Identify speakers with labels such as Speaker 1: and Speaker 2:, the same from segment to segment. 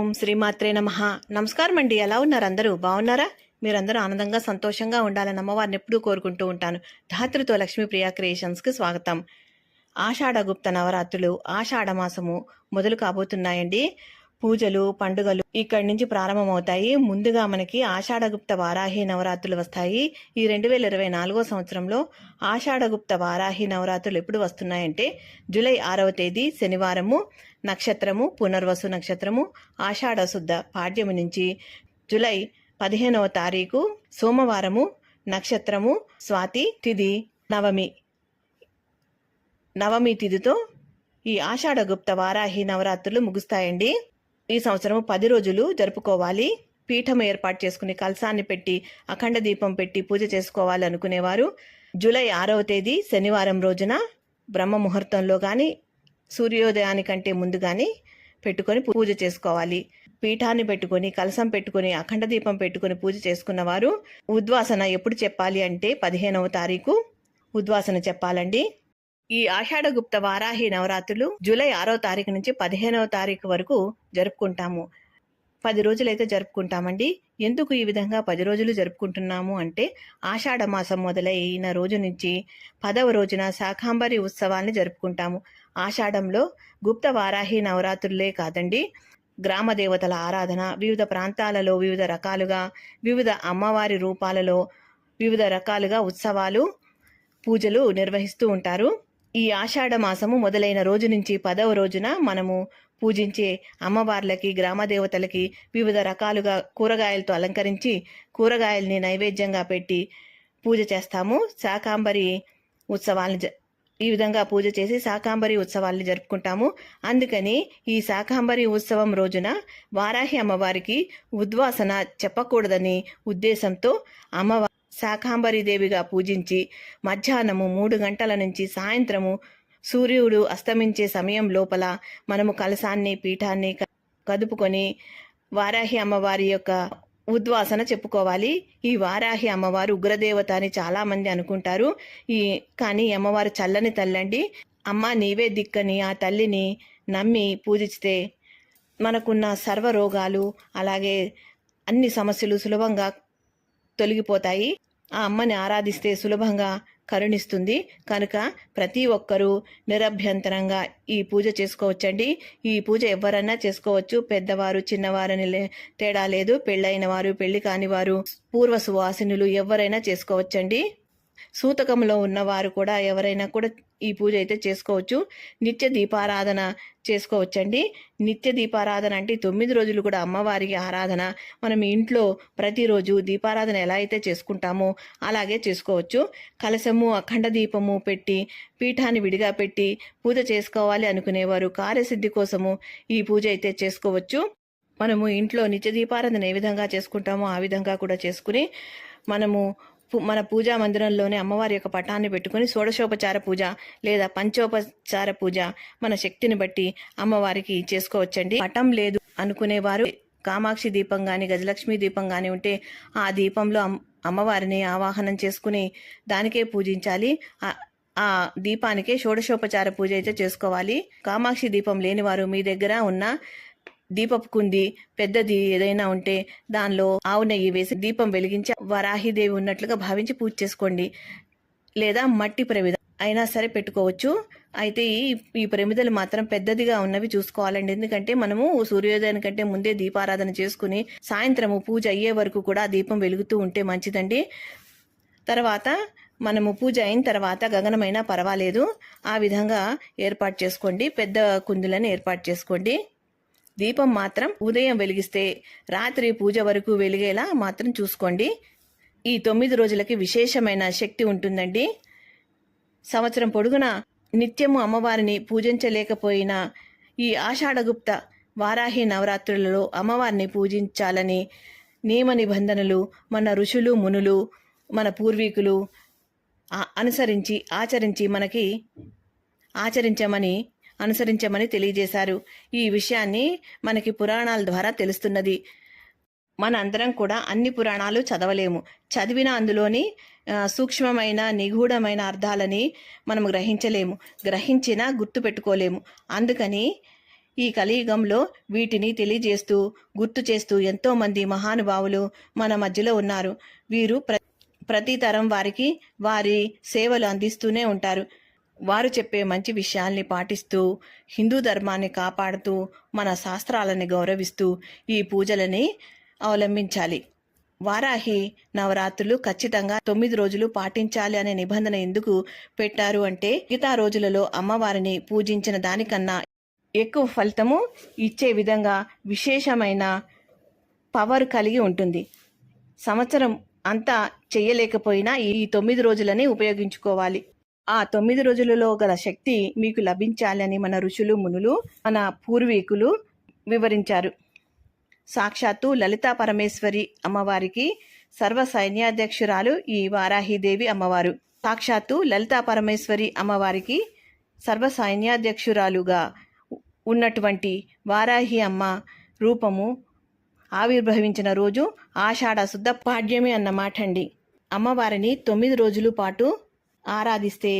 Speaker 1: ఓం శ్రీమాత్రే నమః. నమస్కారం అండి. ఎలా ఉన్నారు? అందరూ బాగున్నారా? మీరందరూ ఆనందంగా సంతోషంగా ఉండాలని అమ్మవారిని ఎప్పుడూ కోరుకుంటూ ఉంటాను. ధాతృతో లక్ష్మీప్రియ క్రియేషన్స్కి స్వాగతం. ఆషాఢగుప్త నవరాత్రులు ఆషాఢ మాసము మొదలు కాబోతున్నాయండి. పూజలు పండుగలు ఇక్కడి నుంచి ప్రారంభమవుతాయి. ముందుగా మనకి ఆషాఢగుప్త వారాహి నవరాత్రులు వస్తాయి. ఈ 2024 సంవత్సరంలో ఆషాఢగుప్త వారాహి నవరాత్రులు ఎప్పుడు వస్తున్నాయంటే జూలై 6వ తేదీ శనివారము, నక్షత్రము పునర్వసు నక్షత్రము, ఆషాఢ శుద్ధ పాడ్యమి నుంచి జూలై 15వ తారీఖు సోమవారము, నక్షత్రము స్వాతి, తిథి నవమి తిథితో ఈ ఆషాఢగుప్త వారాహి నవరాత్రులు ముగుస్తాయండి. ఈ సంవత్సరం 10 రోజులు జరుపుకోవాలి. పీఠం ఏర్పాటు చేసుకుని కలశాన్ని పెట్టి అఖండ దీపం పెట్టి పూజ చేసుకోవాలి అనుకునేవారు జూలై 6వ తేదీ శనివారం రోజున బ్రహ్మ ముహూర్తంలో కానీ సూర్యోదయానికంటే ముందు కానీ పెట్టుకొని పూజ చేసుకోవాలి. పీఠాన్ని పెట్టుకొని కలశం పెట్టుకొని అఖండ దీపం పెట్టుకొని పూజ చేసుకున్నవారు ఉద్వాసన ఎప్పుడు చెప్పాలి అంటే 15వ తారీఖు ఉద్వాసన చెప్పాలండి. ఈ ఆషాఢగుప్త వారాహి నవరాత్రులు జూలై 6వ తారీఖు నుంచి 15వ తారీఖు వరకు జరుపుకుంటాము. 10 రోజులైతే జరుపుకుంటామండి. ఎందుకు ఈ విధంగా 10 రోజులు జరుపుకుంటున్నాము అంటే ఆషాఢ మాసం మొదలైన రోజు నుంచి 10వ రోజున శాకాంబరి ఉత్సవాన్ని జరుపుకుంటాము. ఆషాఢంలో గుప్త వారాహి నవరాత్రులే కాదండి, గ్రామ దేవతల ఆరాధన వివిధ ప్రాంతాలలో వివిధ రకాలుగా వివిధ అమ్మవారి రూపాలలో వివిధ రకాలుగా ఉత్సవాలు పూజలు నిర్వహిస్తూ ఉంటారు. ఈ ఆషాఢ మాసము మొదలైన రోజు నుంచి 10వ రోజున మనము పూజించే అమ్మవార్లకి గ్రామ దేవతలకి వివిధ రకాలుగా కూరగాయలతో అలంకరించి కూరగాయల్ని నైవేద్యంగా పెట్టి పూజ చేస్తాము. శాకాంబరి ఉత్సవాలను ఈ విధంగా పూజ చేసి శాకాంబరి ఉత్సవాల్ని జరుపుకుంటాము. అందుకని ఈ శాకాంబరి ఉత్సవం రోజున వారాహి అమ్మవారికి ఉద్వాసన చెప్పకూడదని ఉద్దేశంతో అమ్మవారి శాకాంబరి దేవిగా పూజించి మధ్యాహ్నము 3 గంటల నుంచి సాయంత్రము సూర్యుడు అస్తమించే సమయం లోపల మనము కలశాన్ని పీఠాన్ని కదుపుకొని వారాహి అమ్మవారి యొక్క ఉద్వాసన చెప్పుకోవాలి. ఈ వారాహి అమ్మవారు ఉగ్రదేవత అని చాలా మంది అనుకుంటారు. కానీ అమ్మవారు చల్లని తల్లండి. అమ్మ నీవే దిక్కని ఆ తల్లిని నమ్మి పూజిస్తే మనకున్న సర్వ రోగాలు అలాగే అన్ని సమస్యలు సులభంగా తొలగిపోతాయి. ఆ అమ్మని ఆరాధిస్తే సులభంగా కరుణిస్తుంది. కనుక ప్రతి ఒక్కరూ నిరభ్యంతరంగా ఈ పూజ చేసుకోవచ్చండి. ఈ పూజ ఎవరన్నా చేసుకోవచ్చు, పెద్దవారు చిన్నవారని తేడా లేదు. పెళ్ళైన వారు పెళ్లి కాని వారు పూర్వ సువాసినులు ఎవరైనా చేసుకోవచ్చండి. సూతకంలో ఉన్నవారు కూడా ఎవరైనా కూడా ఈ పూజ అయితే చేసుకోవచ్చు. నిత్య దీపారాధన చేసుకోవచ్చండి. నిత్య దీపారాధన అంటే 9 రోజులు కూడా అమ్మవారికి ఆరాధన. మనం ఇంట్లో ప్రతిరోజు దీపారాధన ఎలా అయితే చేసుకుంటామో అలాగే చేసుకోవచ్చు. కలశము అఖండ దీపము పెట్టి పీఠాన్ని విడిగా పెట్టి పూజ చేసుకోవాలి అనుకునేవారు కార్యసిద్ధి కోసము ఈ పూజ అయితే చేసుకోవచ్చు. మనము ఇంట్లో నిత్య దీపారాధన ఏ విధంగా చేసుకుంటామో ఆ విధంగా కూడా చేసుకుని మనము మన పూజా మందిరంలోనే అమ్మవారి యొక్క పటాన్ని పెట్టుకుని షోడశోపచార పూజ లేదా పంచోపచార పూజ మన శక్తిని బట్టి అమ్మవారికి చేసుకోవచ్చండి. పటం లేదు అనుకునేవారు కామాక్షి దీపం కానీ గజలక్ష్మి దీపం కానీ ఉంటే ఆ దీపంలో అమ్మవారిని ఆవాహనం చేసుకుని దానికే పూజించాలి. ఆ దీపానికే షోడశోపచార పూజ అయితే చేసుకోవాలి. కామాక్షి దీపం లేనివారు మీ దగ్గర ఉన్న దీపపు కుంది పెద్దది ఏదైనా ఉంటే దానిలో ఆవు నెయ్యి వేసి దీపం వెలిగించి వరాహిదేవి ఉన్నట్లుగా భావించి పూజ చేసుకోండి. లేదా మట్టి ప్రమిద అయినా సరే పెట్టుకోవచ్చు. అయితే ఈ ప్రమిదలు మాత్రం పెద్దదిగా ఉన్నవి చూసుకోవాలండి. ఎందుకంటే మనము సూర్యోదయానికంటే ముందే దీపారాధన చేసుకుని సాయంత్రము పూజ అయ్యే వరకు కూడా దీపం వెలుగుతూ ఉంటే మంచిదండి. తర్వాత మనము పూజ అయిన తర్వాత గగనమైనా పర్వాలేదు, ఆ విధంగా ఏర్పాటు చేసుకోండి. పెద్ద కుందులను ఏర్పాటు చేసుకోండి. దీపం మాత్రం ఉదయం వెలిగిస్తే రాత్రి పూజ వరకు వెలిగేలా మాత్రం చూసుకోండి. ఈ 9 రోజులకి విశేషమైన శక్తి ఉంటుందండి. సంవత్సరం పొడుగునా నిత్యము అమ్మవారిని పూజించలేకపోయినా ఈ ఆషాఢగుప్త వారాహి నవరాత్రులలో అమ్మవారిని పూజించాలని నియమ నిబంధనలు మన ఋషులు మునులు మన పూర్వీకులు అనుసరించమని తెలియజేశారు. ఈ విషయాన్ని మనకి పురాణాల ద్వారా తెలుస్తున్నది. మన అందరం కూడా అన్ని పురాణాలు చదవలేము. చదివిన అందులోని సూక్ష్మమైన నిగూఢమైన అర్థాలని మనం గ్రహించలేము. గ్రహించినా గుర్తు పెట్టుకోలేము. అందుకని ఈ కలియుగంలో వీటిని తెలియజేస్తూ గుర్తు చేస్తూ ఎంతో మంది మహానుభావులు మన మధ్యలో ఉన్నారు. వీరు ప్రతి తరం వారికి వారి సేవలు అందిస్తూనే ఉంటారు. వారు చెప్పే మంచి విషయాల్ని పాటిస్తూ హిందూ ధర్మాన్ని కాపాడుతూ మన శాస్త్రాలని గౌరవిస్తూ ఈ పూజలని అవలంబించాలి. వారాహి నవరాత్రులు ఖచ్చితంగా 9 రోజులు పాటించాలి అనే నిబంధన ఎందుకు పెట్టారు అంటే, మిగతా రోజులలో అమ్మవారిని పూజించిన దానికన్నా ఎక్కువ ఫలితము ఇచ్చే విధంగా విశేషమైన పవర్ కలిగి ఉంటుంది. సంవత్సరం అంతా చెయ్యలేకపోయినా ఈ 9 రోజులని ఉపయోగించుకోవాలి. ఆ 9 రోజులలో గల శక్తి మీకు లభించాలని మన ఋషులు మునులు మన పూర్వీకులు వివరించారు. సాక్షాత్తు లలితా పరమేశ్వరి అమ్మవారికి సర్వ సైన్యాధ్యక్షురాలు ఈ వారాహిదేవి అమ్మవారు. సాక్షాత్తు లలితా పరమేశ్వరి అమ్మవారికి సర్వ సైన్యాధ్యక్షురాలుగా ఉన్నటువంటి వారాహి అమ్మ రూపము ఆవిర్భవించిన రోజు ఆషాఢ శుద్ధ పాడ్యమి అన్నమాట అండి. అమ్మవారిని 9 రోజుల పాటు ఆరాధిస్తే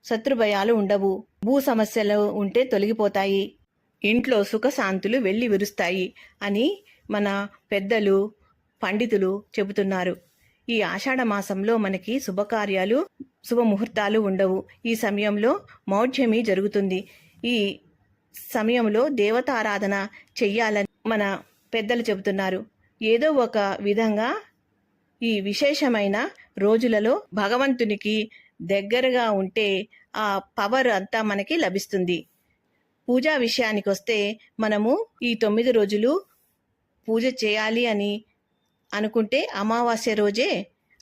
Speaker 1: శత్రుభయాలు ఉండవు, భూ సమస్యలు ఉంటే తొలగిపోతాయి, ఇంట్లో సుఖశాంతులు వెళ్ళి విరుస్తాయి అని మన పెద్దలు పండితులు చెబుతున్నారు. ఈ ఆషాఢ మాసంలో మనకి శుభకార్యాలు శుభముహూర్తాలు ఉండవు. ఈ సమయంలో మౌఢ్యమి జరుగుతుంది. ఈ సమయంలో దేవతారాధన చెయ్యాలని మన పెద్దలు చెబుతున్నారు. ఏదో ఒక విధంగా ఈ విశేషమైన రోజులలో భగవంతునికి దగ్గరగా ఉంటే ఆ పవర్ అంతా మనకి లభిస్తుంది. పూజా విషయానికి వస్తే మనము ఈ 9 రోజులు పూజ చేయాలి అని అనుకుంటే అమావాస్య రోజే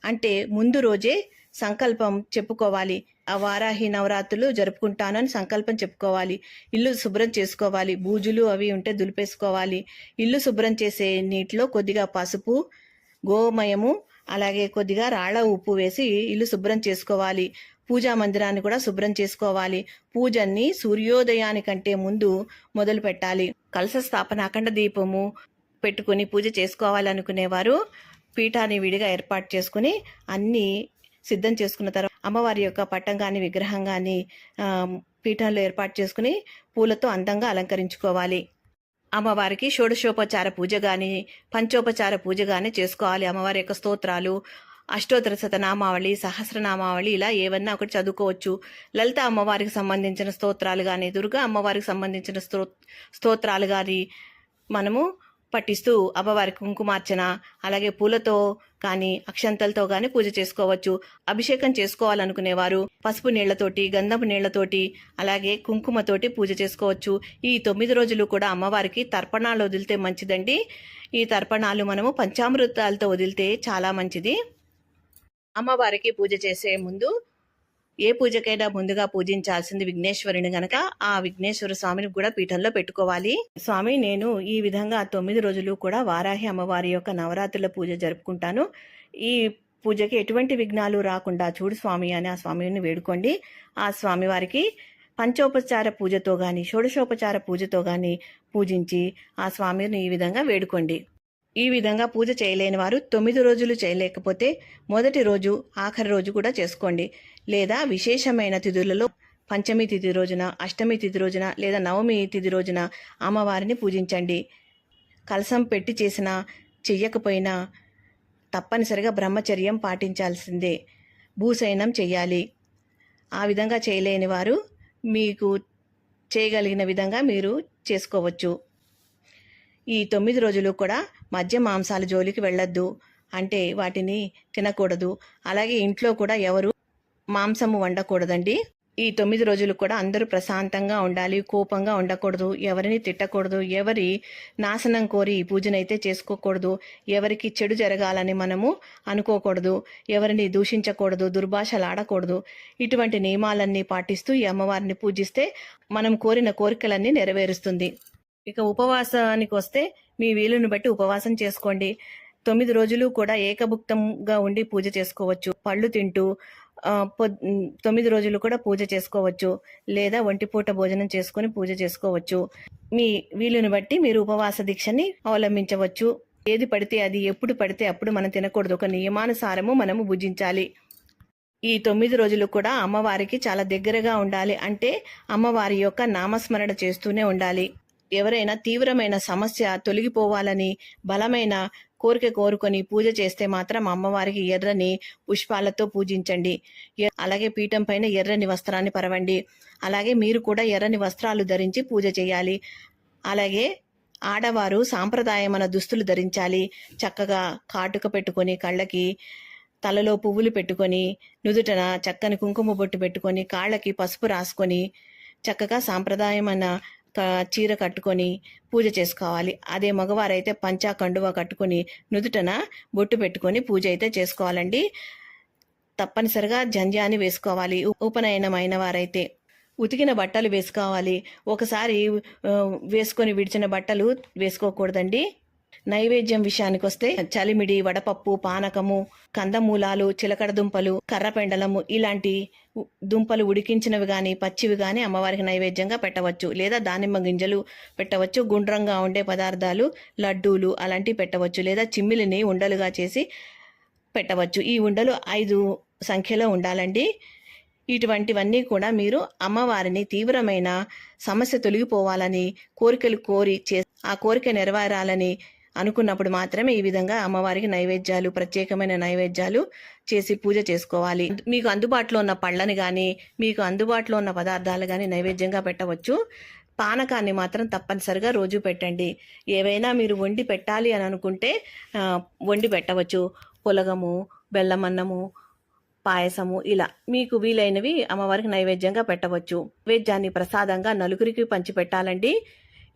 Speaker 1: అంటే ముందు రోజే సంకల్పం చెప్పుకోవాలి. ఆ వారాహి నవరాత్రులు జరుపుకుంటానని సంకల్పం చెప్పుకోవాలి. ఇల్లు శుభ్రం చేసుకోవాలి, బూజులు అవి ఉంటే దులిపేసుకోవాలి. ఇల్లు శుభ్రం చేసే నీటిలో కొద్దిగా పసుపు, గోమయము, అలాగే కొద్దిగా రాళ్ళ ఉప్పు వేసి ఇల్లు శుభ్రం చేసుకోవాలి. పూజా మందిరాన్ని కూడా శుభ్రం చేసుకోవాలి. పూజని సూర్యోదయానికంటే ముందు మొదలు పెట్టాలి. కలశ స్థాపన, అఖండ దీపము పెట్టుకుని పూజ చేసుకోవాలనుకునేవారు పీఠాన్ని విడిగా ఏర్పాటు చేసుకుని అన్నీ సిద్ధం చేసుకున్న తర్వాత అమ్మవారి యొక్క పట్టం కానీ విగ్రహం కానీ పీఠంలో ఏర్పాటు చేసుకుని పూలతో అందంగా అలంకరించుకోవాలి. అమ్మవారికి షోడశోపచార పూజ కానీ పంచోపచార పూజ కానీ చేసుకోవాలి. అమ్మవారి యొక్క స్తోత్రాలు, అష్టోత్తర శతనామావళి, సహస్రనామావళి ఇలా ఏవన్నా ఒకటి చదువుకోవచ్చు. లలిత అమ్మవారికి సంబంధించిన స్తోత్రాలు కానీ దుర్గా అమ్మవారికి సంబంధించిన స్తోత్రాలు కానీ మనము పఠిస్తూ అమ్మవారికి కుంకుమార్చన, అలాగే పూలతో కానీ అక్షంతలతో కానీ పూజ చేసుకోవచ్చు. అభిషేకం చేసుకోవాలనుకునేవారు పసుపు నీళ్లతోటి, గంధపు నీళ్లతోటి, అలాగే కుంకుమతోటి పూజ చేసుకోవచ్చు. ఈ 9 రోజులు కూడా అమ్మవారికి తర్పణాలు వదిలితే మంచిదండి. ఈ తర్పణాలు మనము పంచామృతాలతో వదిలితే చాలా మంచిది. అమ్మవారికి పూజ చేసే ముందు ఏ పూజకైనా ముందుగా పూజించాల్సింది విఘ్నేశ్వరుని గనక ఆ విఘ్నేశ్వర స్వామిని కూడా పీఠంలో పెట్టుకోవాలి. స్వామి, నేను ఈ విధంగా 9 రోజులు కూడా వారాహి అమ్మవారి యొక్క నవరాత్రుల పూజ జరుపుకుంటాను. ఈ పూజకి ఎటువంటి విఘ్నాలు రాకుండా చూడు స్వామి అని ఆ స్వామిని వేడుకోండి. ఆ స్వామి వారికి పంచోపచార పూజతో గాని షోడశోపచార పూజతో గాని పూజించి ఆ స్వామిని ఈ విధంగా వేడుకోండి. ఈ విధంగా పూజ చేయలేని వారు 9 రోజులు చేయలేకపోతే మొదటి రోజు, ఆఖరి రోజు కూడా చేసుకోండి. లేదా విశేషమైన తిథులలో పంచమి తిథి రోజున, అష్టమి తిథి రోజున లేదా నవమి తిథి రోజున అమ్మవారిని పూజించండి. కలశం పెట్టి చేసినా చెయ్యకపోయినా తప్పనిసరిగా బ్రహ్మచర్యం పాటించాల్సిందే. భూశయనం చెయ్యాలి. ఆ విధంగా చేయలేని వారు మీకు చేయగలిగిన విధంగా మీరు చేసుకోవచ్చు. ఈ 9 రోజులు కూడా మద్య మాంసాల జోలికి వెళ్ళొద్దు, అంటే వాటిని తినకూడదు. అలాగే ఇంట్లో కూడా ఎవరు మాంసము వండకూడదండి. ఈ 9 రోజులు కూడా అందరూ ప్రశాంతంగా ఉండాలి, కోపంగా ఉండకూడదు, ఎవరిని తిట్టకూడదు, ఎవరి నాశనం కోరి ఈ పూజనైతే చేసుకోకూడదు, ఎవరికి చెడు జరగాలని మనము అనుకోకూడదు, ఎవరిని దూషించకూడదు, దుర్భాషలు ఆడకూడదు. ఇటువంటి నియమాలన్నీ పాటిస్తూ ఈ అమ్మవారిని పూజిస్తే మనం కోరిన కోరికలన్నీ నెరవేరుస్తుంది. ఇక ఉపవాసానికి వస్తే మీ వీలుని బట్టి ఉపవాసం చేసుకోండి. 9 రోజులు కూడా ఏకభుక్తంగా ఉండి పూజ చేసుకోవచ్చు. పళ్ళు తింటూ 9 రోజులు కూడా పూజ చేసుకోవచ్చు. లేదా ఒంటిపూట భోజనం చేసుకుని పూజ చేసుకోవచ్చు. మీ వీలుని బట్టి మీరు ఉపవాస దీక్షని అవలంబించవచ్చు. ఏది పడితే అది, ఎప్పుడు పడితే అప్పుడు మనం తినకూడదు. ఒక నియమానుసారము మనము భుజించాలి. ఈ 9 రోజులు కూడా అమ్మవారికి చాలా దగ్గరగా ఉండాలి. అంటే అమ్మవారి యొక్క నామస్మరణ చేస్తూనే ఉండాలి. ఎవరైనా తీవ్రమైన సమస్య తొలగిపోవాలని బలమైన కోరిక కోరుకొని పూజ చేస్తే మాత్రం అమ్మవారికి ఎర్రని పుష్పాలతో పూజించండి. అలాగే పీఠం పైన ఎర్రని వస్త్రాన్ని పరవండి. అలాగే మీరు కూడా ఎర్రని వస్త్రాలు ధరించి పూజ చేయాలి. అలాగే ఆడవారు సాంప్రదాయమైన దుస్తులు ధరించాలి. చక్కగా కాటుక పెట్టుకొని, కళ్ళకి తలలో పువ్వులు పెట్టుకొని, నుదుటన చక్కని కుంకుమ బొట్టు పెట్టుకొని, కాళ్ళకి పసుపు రాసుకొని, చక్కగా సాంప్రదాయమైన చీర కట్టుకొని పూజ చేసుకోవాలి. అదే మగవారైతే పంచా కండువా కట్టుకొని నుదుటన బొట్టు పెట్టుకొని పూజ అయితే చేసుకోవాలండి. తప్పనిసరిగా జంధ్యాన్ని వేసుకోవాలి. ఉపనయనమైన వారైతే ఉతికిన బట్టలు వేసుకోవాలి. ఒకసారి వేసుకొని విడిచిన బట్టలు వేసుకోకూడదండి. నైవేద్యం విషయానికి వస్తే చలిమిడి, వడపప్పు, పానకము, కందమూలాలు, చిలకడ దుంపలు, కర్రపెండలము ఇలాంటి దుంపలు ఉడికించినవి కానీ పచ్చివి కానీ అమ్మవారికి నైవేద్యంగా పెట్టవచ్చు. లేదా దానిమ్మ గింజలు పెట్టవచ్చు. గుండ్రంగా ఉండే పదార్థాలు, లడ్డూలు అలాంటివి పెట్టవచ్చు. లేదా చిమ్మిలిని ఉండలుగా చేసి పెట్టవచ్చు. ఈ ఉండలు 5 సంఖ్యలో ఉండాలండి. ఇటువంటివన్నీ కూడా మీరు అమ్మవారిని తీవ్రమైన సమస్య తొలగిపోవాలని కోరికలు కోరి ఆ కోరిక నెరవేరాలని అనుకున్నప్పుడు మాత్రమే ఈ విధంగా అమ్మవారికి నైవేద్యాలు, ప్రత్యేకమైన నైవేద్యాలు చేసి పూజ చేసుకోవాలి. మీకు అందుబాటులో ఉన్న పళ్ళని కానీ, మీకు అందుబాటులో ఉన్న పదార్థాలు కానీ నైవేద్యంగా పెట్టవచ్చు. పానకాన్ని మాత్రం తప్పనిసరిగా రోజు పెట్టండి. ఏవైనా మీరు వండి పెట్టాలి అని అనుకుంటే వండి పెట్టవచ్చు. పులగము, బెల్లమన్నము, పాయసము ఇలా మీకు వీలైనవి అమ్మవారికి నైవేద్యంగా పెట్టవచ్చు. నైవేద్యాన్ని ప్రసాదంగా నలుగురికి పంచిపెట్టాలండి.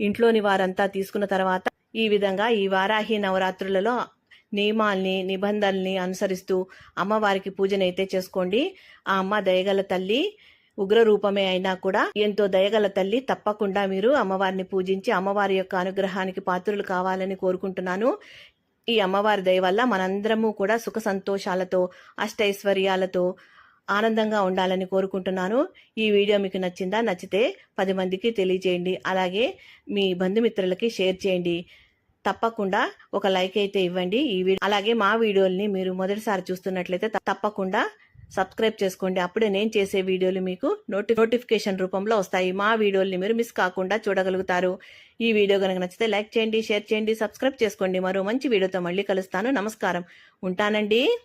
Speaker 1: ఇంట్లోని వారంతా తీసుకున్న తర్వాత ఈ విధంగా ఈ వారాహి నవరాత్రులలో నియమాల్ని, నిబంధనల్ని అనుసరిస్తూ అమ్మవారికి పూజనైతే చేసుకోండి. ఆ అమ్మ దయగల తల్లి, ఉగ్ర రూపమే అయినా కూడా ఎంతో దయగల తల్లి. తప్పకుండా మీరు అమ్మవారిని పూజించి అమ్మవారి యొక్క అనుగ్రహానికి పాత్రులు కావాలని కోరుకుంటున్నాను. ఈ అమ్మవారి దయ వల్ల మనందరము కూడా సుఖ సంతోషాలతో, అష్టైశ్వర్యాలతో ఆనందంగా ఉండాలని కోరుకుంటున్నాను. ఈ వీడియో మీకు నచ్చిందా? నచ్చితే 10 మందికి తెలియజేయండి. అలాగే మీ బంధుమిత్రులకి షేర్ చేయండి. తప్పకుండా ఒక లైక్ అయితే ఇవ్వండి ఈ వీడియో. అలాగే మా వీడియోల్ని మీరు మొదటిసారి చూస్తున్నట్లయితే తప్పకుండా సబ్స్క్రైబ్ చేసుకోండి. అప్పుడే నేను చేసే వీడియోలు మీకు నోటిఫికేషన్ రూపంలో వస్తాయి. మా వీడియోల్ని మీరు మిస్ కాకుండా చూడగలుగుతారు. ఈ వీడియో కనుక నచ్చితే లైక్ చేయండి, షేర్ చేయండి, సబ్స్క్రైబ్ చేసుకోండి. మరో మంచి వీడియోతో మళ్ళీ కలుస్తాను. నమస్కారం. ఉంటానండి.